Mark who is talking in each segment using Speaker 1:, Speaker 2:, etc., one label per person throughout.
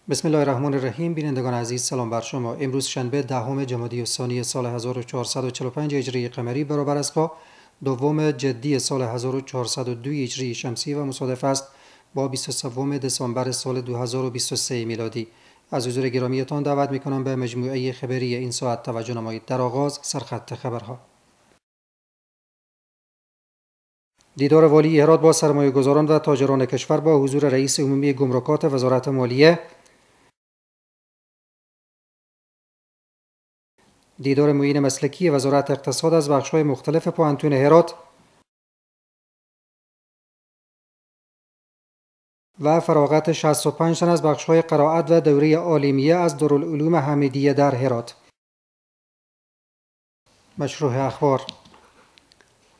Speaker 1: بسم الله الرحمن الرحیم. بینندگان عزیز سلام بر شما. امروز شنبه دهم جمادی الثانی سال 1445 هجری قمری برابر است با دوم جدی سال 1402 هجری شمسی و مصادف است با 23 دسامبر سال 2023 میلادی. از حضور گرامیتان دعوت میکنم به مجموعه خبری این ساعت توجه نمایید. در آغاز سرخط خبرها. دیدار والی هرات با سرمایه‌گذاران و تاجران کشور با حضور رئیس عمومی گمرکات وزارت مالیه. دیدار معین مسلکی وزارت اقتصاد از بخش‌های مختلف پوهنتون هرات و فراغت 65 تن از بخش‌های قرائت و دوره عالمیه از دارالعلوم حمیدیه در هرات. مشروح اخبار.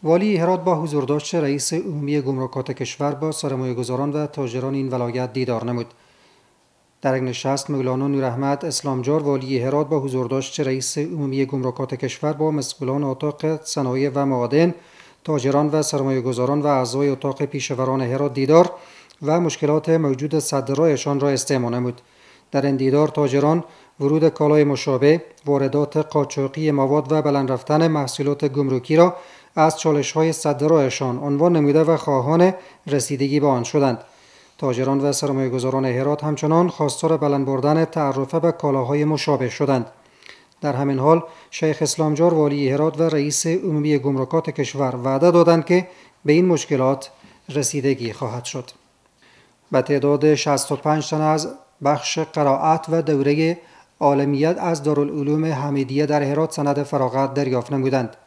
Speaker 1: والی هرات با حضورداشت رئیس عمومی گمرکات کشور با سرمایه‌گذاران و تاجران این ولایت دیدار نمود. در یک نشست مولانا نوراحمد اسلامجار والی هرات با حضورداشت رئیس عمومی گمرکات کشور با مسئولان اتاق صنایع و معادن، تاجران و سرمایه‌گذاران و اعضای اتاق پیشوران هرات دیدار و مشکلات موجود صدرایشان را استماع نمود. در این دیدار تاجران ورود کالای مشابه، واردات قاچاقی مواد و بلند رفتن محصولات گمرکی را از چالش‌های صدرایشان عنوان نموده و خواهان رسیدگی به آن شدند. تاجران و سرمایه‌گذاران هرات همچنان خواستار بلند بردن تعرفه به کالاهای مشابه شدند. در همین حال شیخ اسلامجار والی هرات و رئیس عمومی گمرکات کشور وعده دادند که به این مشکلات رسیدگی خواهد شد. به تعداد 65 تن از بخش قرائت و دوره عالمیت از دارالعلوم حمیدیه در هرات سند فراغت دریافت نمودند.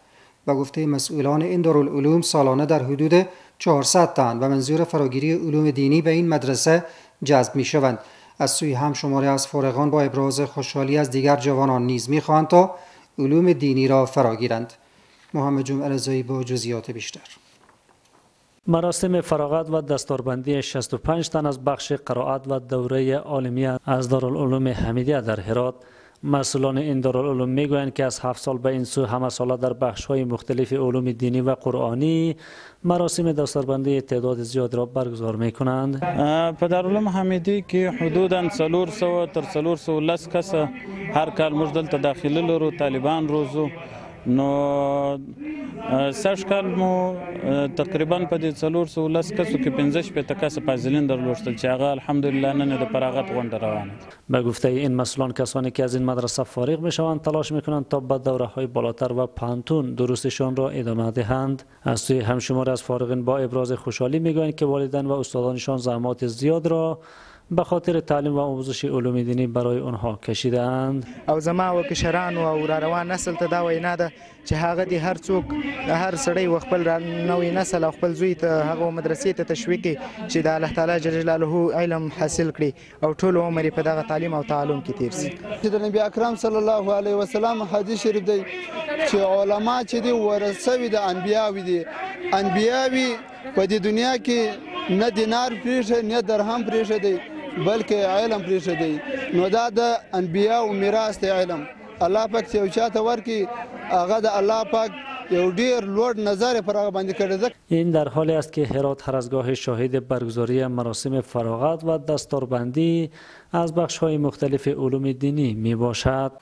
Speaker 1: به گفته مسئولان این دارالعلوم سالانه در حدود 400 تن و منظور فراگیری علوم دینی به این مدرسه جذب می شوند. از سوی هم شماری از فارغان با ابراز خوشحالی از دیگر جوانان نیز می خواهند تا علوم دینی را فراگیرند. محمد جمعه رضایی با جزئیات بیشتر.
Speaker 2: مراسم فراغت و دستوربندی 65 تن از بخش قرائت و دوره عالمیه از دارالعلوم حمیدیه در هرات. مسئولان این دارالعلوم میگویند که از 7 سال به این سو همه ساله در بخش‌های مختلف علوم دینی و قرآنی مراسم دستوربندی تعداد زیاد را برگزار می‌کنند.
Speaker 3: په دارالعلوم حمیدی که حدوداً 400 تر 410 کس هر کال موږ دلته داخله لرو، طالبان روزو نو سږ کال مو تقریبا په دې 410 کسو کې 15 کس فاضلین درلوشتل چې هغه الحمدلله نن د فراغت غونډه روانه.
Speaker 2: به گفته این مسئولان کسانی که از این مدرسه فارغ میشوند تلاش میکنند تا به دوره های بالاتر و پانتون دروسشان را ادامه دهند. از سوی همشمار از فارغین با ابراز خوشحالی میگویند که والدین و استادانشان زحمات زیاد را به خاطر تعلیم و آموزش علوم دینی برای آنها کشیدند.
Speaker 4: او زما و کشران او را روان نسل ته دا وینا ده چې هغه دی هر څوک هر سړی و خپل نوې نسل او خپل زوی ته هغه مدرسې ته تشویق چې د الله تعالی جل جلاله علم حاصل کړي او ټول عمر په دغه تعلیم او تعلم کې تیر شي.
Speaker 5: چې د نبی اکرم صلی الله علیه وسلم حدیث شریف دی چې علما چې دی ورثه د انبیاوی دي، انبیاوی په دې دنیا کې نه دینار پریښه نه درهم پریښه دی بلکې علم پریښه دی. نو دا د انبیاو میراث دی علم. الله پاک چې یو چاته ورکړي هغه د الله پاک یو ډیر لوړ نظر پر هغه باندې کړی.
Speaker 2: این در حالی است که هرات هر از گاهی شاهد برگزاری مراسم فراغت و دستوربندی از بخش‌های مختلف علوم دینی می باشد.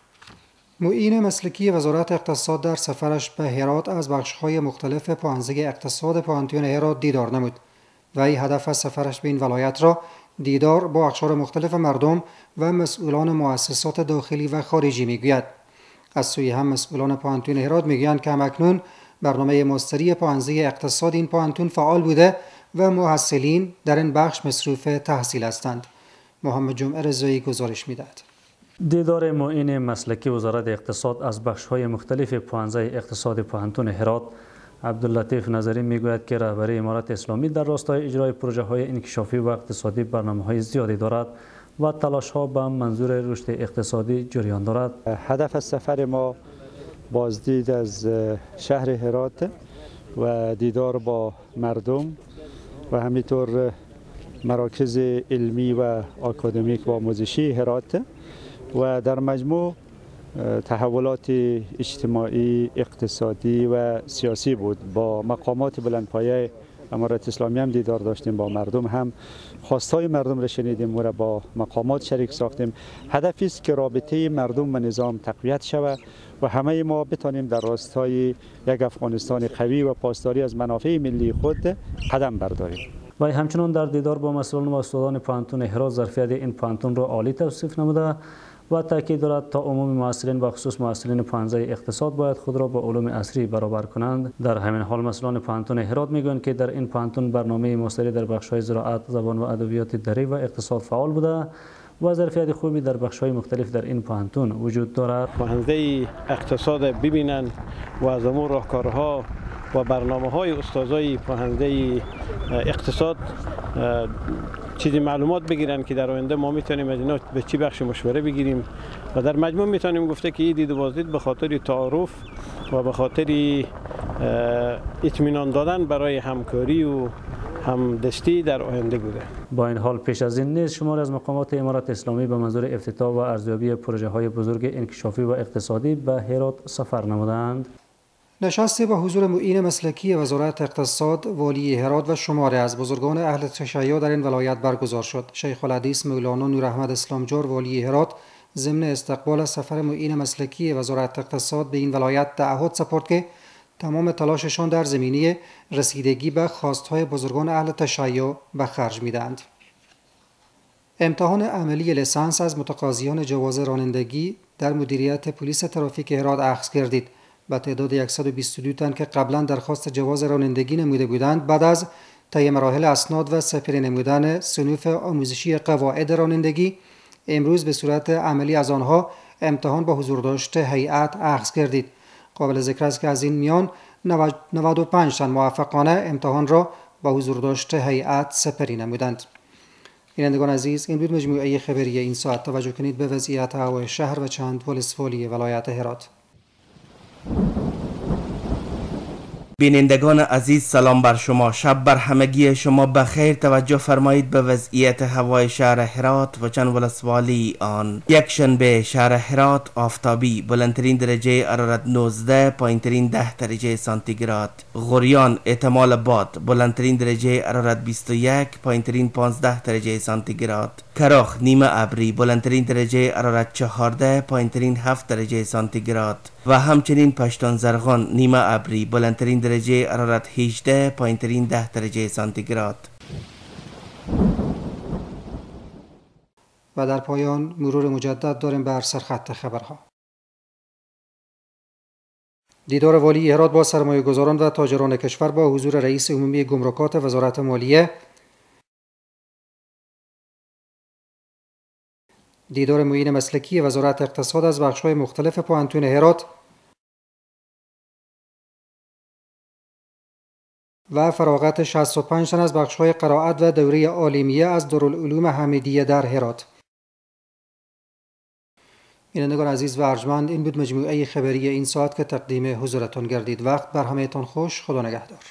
Speaker 1: معین مسلکی وزارت اقتصاد در سفرش به هرات از بخش‌های مختلف پوهنځی اقتصاد پوهنتون هرات دیدار نمود. وی هدف از سفرش به این ولایت را دیدار با اقشار مختلف مردم و مسئولان مؤسسات داخلی و خارجی میگوید. از سوی هم مسئولان پوهنتون هرات میگویند که همکنون برنامه ماستری پوهنځی اقتصاد این پوهنتون فعال بوده و محصلین در این بخش مصروف تحصیل هستند. محمد جمعه رضایی گزارش میدهد.
Speaker 2: دیدار معین مسلکی وزارت اقتصاد از بخش‌های مختلف پوهنځی اقتصاد پوهنتون هرات. عبداللطیف نظری میگوید که رهبری امارت اسلامی در راستای اجرای پروژه‌های انکشافی و اقتصادی برنامه‌های زیادی دارد و تلاش‌ها به منظور رشد اقتصادی جریان دارد.
Speaker 6: هدف از سفر ما بازدید از شهر هرات و دیدار با مردم و همینطور مراکز علمی و آکادمیک و آموزشی هرات و در مجموع تحولات اجتماعی، اقتصادی و سیاسی بود با مقامات بلندپایه امارت اسلامی هم دیدار داشتیم، با مردم هم خواستهای مردم را شنیدیم و با مقامات شریک ساختیم. هدفی است که رابطه مردم و نظام تقویت شود و همه ما بتانیم در راستای یک افغانستان قوی و پاسداری از منافع ملی خود قدم برداریم.
Speaker 2: و همچنین در دیدار با مسئولان و استادان پانتون هرات ظرفیت این پانتون را عالی توصیف نموده و تاکید دارد تا عموم معاصرین و خصوص معاصرین پانزه اقتصاد باید خود را با علوم عصری برابر کنند. در همین حال مسئولان پانتون هرات میگویند که در این پانتون برنامه ماستری در بخش‌های زراعت، زبان و ادبیات دری و اقتصاد فعال بوده و ظرفیت خوبی در بخش‌های مختلف در این پانتون وجود دارد.
Speaker 7: پانزه اقتصاد ببینند و از امور راهکارها و برنامه‌های استادای پانزه اقتصاد چیزی معلومات بگیرن که در آینده ما میتونیم از اینا به چی بخش مشوره بگیریم و در مجموع میتونیم گفته که این دید و بازدید به خاطر تعارف و به خاطر اطمینان دادن برای همکاری و همدستی در آینده بوده.
Speaker 2: با این حال پیش از این نیز شماری از مقامات امارت اسلامی به منظور افتتاح و ارزیابی پروژه های بزرگ انکشافی و اقتصادی به هرات سفر نمودند.
Speaker 1: نشست با حضور معین مسلکی وزارت اقتصاد، والی هرات و شماری از بزرگان اهل تشیع در این ولایت برگزار شد. شیخ الحدیث مولانا نور احمد اسلامجور والی هرات ضمن استقبال سفر معین مسلکی وزارت اقتصاد به این ولایت تعهد سپرد که تمام تلاششان در زمینه رسیدگی به خواستهای بزرگان اهل تشیع به خرج می‌دهند. امتحان عملی لیسانس از متقاضیان جواز رانندگی در مدیریت پلیس ترافیک هرات اخذ گردید. به تعداد 122 تن که قبلا درخواست جواز رانندگی نموده بودند، بعد از طی مراحل اسناد و سپری نمودن صنوف آموزشی قواعد رانندگی، امروز به صورت عملی از آنها امتحان با حضور داشته هیئت اخذ گردید. قابل ذکر است که از این میان 95 تن موفقانه امتحان را با حضور داشته هیئت سپری نمودند. بینندگان عزیز، این بود مجموعه خبری این ساعت. توجه کنید به وضعیت هوای شهر و چند ولسوالی ولایت هرات.
Speaker 8: بینندگان عزیز، سلام بر شما. شب بر همگی شما بخیر. توجه فرمایید به وضعیت هوای شهر هرات و چند ولسوالی آن. یک شنبه شهر هرات آفتابی، بلندترین درجه حرارت 19، پایینترین 10 درجه سانتیگراد. غوریان احتمال باد، بلندترین درجه حرارت 21، پایینترین 15 درجه سانتیگراد. کراخ نیمه ابری، بلندترین درجه حرارت 14، پایینترین 7 درجه سانتیگراد. و همچنین پشتون زرغان نیمه ابری، بلندترین درجه حرارت 18، پایینترین 10 درجه سانتیگراد.
Speaker 1: و در پایان مرور مجدد داریم بر سرخط خبرها. دیدار والی هرات با سرمایه‌گذاران و تاجران کشور با حضور رئیس عمومی گمرکات وزارت مالیه. دیدار معین مسلکی وزارت اقتصاد از بخش‌های مختلف پانتون هرات و فراغت 65 تن از بخش‌های قرائت و دوره عالمیه از دارالعلوم حمیدیه در هرات. بینندگان عزیز و ارجمند، این بود مجموعه خبری این ساعت که تقدیم حضورتان گردید. وقت بر همه‌تان خوش. خدا نگهدار.